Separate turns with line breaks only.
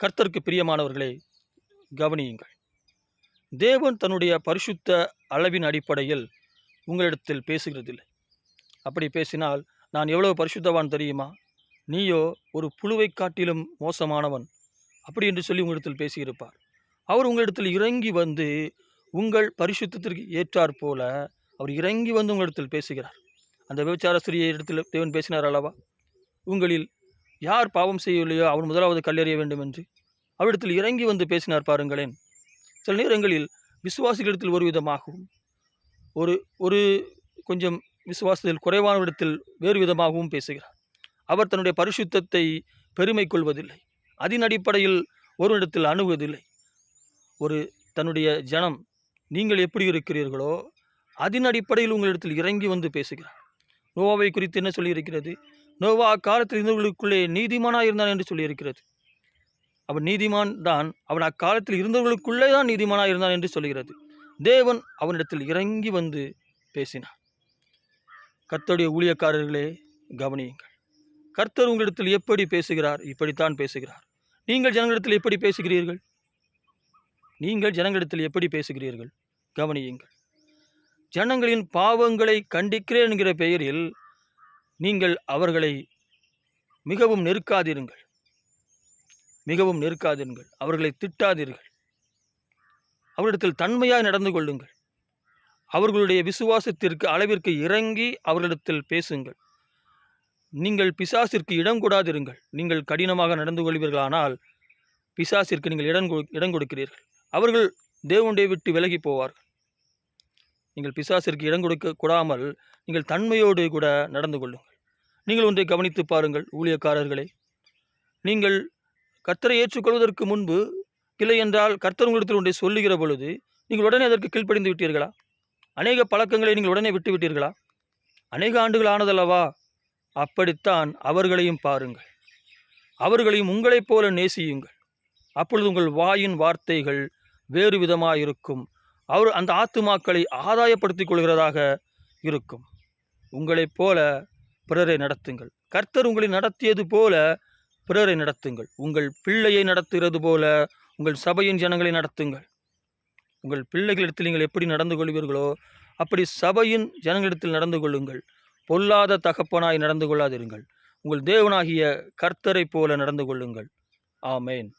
கர்த்தருக்கு பிரியமானவர்களே, கவனியுங்கள். தேவன் தன்னுடைய பரிசுத்த அளவின் அடிப்படையில் உங்களிடத்தில் பேசுகிறதில்லை. அப்படி பேசினால், நான் எவ்வளவு பரிசுத்தவான் தெரியுமா, நீயோ ஒரு புழுவை காட்டிலும் மோசமானவன், அப்படி என்று சொல்லி உங்களிடத்தில் பேசியிருப்பார். அவர் உங்களிடத்தில் இறங்கி வந்து உங்கள் பரிசுத்தத்திற்கு ஏற்றாற் போல அவர் இறங்கி வந்து உங்களிடத்தில் பேசுகிறார். அந்த விபச்சார ஸ்திரியை இடத்தில் தேவன் பேசினார் அல்லவா? உங்களில் யார் பாவம் செய்யவில்லையோ அவன் முதலாவது கல்லெறிய வேண்டும் என்று அவரிடத்தில் இறங்கி வந்து பேசினார் பாருங்களேன். சில நேரங்களில் விசுவாசிகளிடத்தில் ஒரு விதமாகவும், ஒரு ஒரு கொஞ்சம் விசுவாசத்தில் குறைவானவரிடத்தில் வேறு விதமாகவும் பேசுகிறார். அவர் தன்னுடைய பரிசுத்தத்தை பெருமை கொள்வதில்லை. அதன் அடிப்படையில் ஒருவரிடத்தில் அணுகுவதில்லை. ஒரு தன்னுடைய ஜனம் நீங்கள் எப்படி இருக்கிறீர்களோ அதன் அடிப்படையில் உங்களிடத்தில் இறங்கி வந்து பேசுகிறார். நோவாவை குறித்து என்ன சொல்லியிருக்கிறது? நோவா அக்காலத்தில் இருந்தவர்களுக்குள்ளே நீதிமானாக இருந்தான் என்று சொல்லியிருக்கிறது. அவன் நீதிமான் தான், அவன் அக்காலத்தில் இருந்தவர்களுக்குள்ளே தான் நீதிமானாக இருந்தான் என்று சொல்கிறது. தேவன் அவனிடத்தில் இறங்கி வந்து பேசினார். கர்த்தருடைய ஊழியக்காரர்களே, கவனியுங்கள். கர்த்தர் உங்களிடத்தில் எப்படி பேசுகிறார்? இப்படித்தான் பேசுகிறார். நீங்கள் ஜனங்களிடத்தில் எப்படி பேசுகிறீர்கள்? நீங்கள் ஜனங்களிடத்தில் எப்படி பேசுகிறீர்கள்? கவனியுங்கள். ஜனங்களின் பாவங்களை கண்டிக்கிறேன் என்கிற பெயரில் நீங்கள் அவர்களை மிகவும் நெருக்காதிருங்கள். அவர்களை திட்டாதீர்கள். அவரிடத்தில் தன்மையாய் நடந்து கொள்ளுங்கள். அவர்களுடைய விசுவாசத்திற்கு அளவிற்கு இறங்கி அவர்களிடத்தில் பேசுங்கள். நீங்கள் பிசாசிற்கு இடம் கொடாதிருங்கள். நீங்கள் கடினமாக நடந்து கொள்வீர்களானால் பிசாசிற்கு நீங்கள் இடம் கொடுக்கிறீர்கள். அவர்கள் தேவனுடைய விட்டு விலகி போவார்கள். நீங்கள் பிசாசிற்கு இடம் கொடுக்க கூடாமல் நீங்கள் தன்மையோடு கூட நடந்து கொள்ளுங்கள். நீங்கள் ஒன்றை கவனித்து பாருங்கள் ஊழியக்காரர்களே, நீங்கள் கர்த்தரை ஏற்றுக்கொள்வதற்கு முன்பு, இல்லை என்றால் கர்த்தர் உங்களிடத்தில் ஒன்றை சொல்லுகிற பொழுது நீங்கள் உடனே அதற்கு கீழ்ப்படிந்து விட்டீர்களா? அநேக பழக்கங்களை நீங்கள் உடனே விட்டு விட்டீர்களா? அநேக ஆண்டுகள் ஆனதல்லவா? அப்படித்தான் அவர்களையும் பாருங்கள். அவர்களையும் உங்களைப் போல நேசியுங்கள். அப்பொழுது உங்கள் வாயின் வார்த்தைகள் வேறு விதமாயிருக்கும். அவர் அந்த ஆத்துமாக்களை ஆதாயப்படுத்திக் கொள்கிறதாக இருக்கும். உங்களைப் போல பிறரை நடத்துங்கள். கர்த்தர் உங்களை நடத்தியது போல பிறரை நடத்துங்கள். உங்கள் பிள்ளையை நடத்துகிறது போல உங்கள் சபையின் ஜனங்களை நடத்துங்கள். உங்கள் பிள்ளைகளிடத்தில் நீங்கள் எப்படி நடந்து கொள்வீர்களோ அப்படி சபையின் ஜனங்களிடத்தில் நடந்து கொள்ளுங்கள். பொல்லாத தகப்பனாய் நடந்து கொள்ளாதிருங்கள். உங்கள் தேவனாகிய கர்த்தரை போல நடந்து கொள்ளுங்கள். ஆமேன்.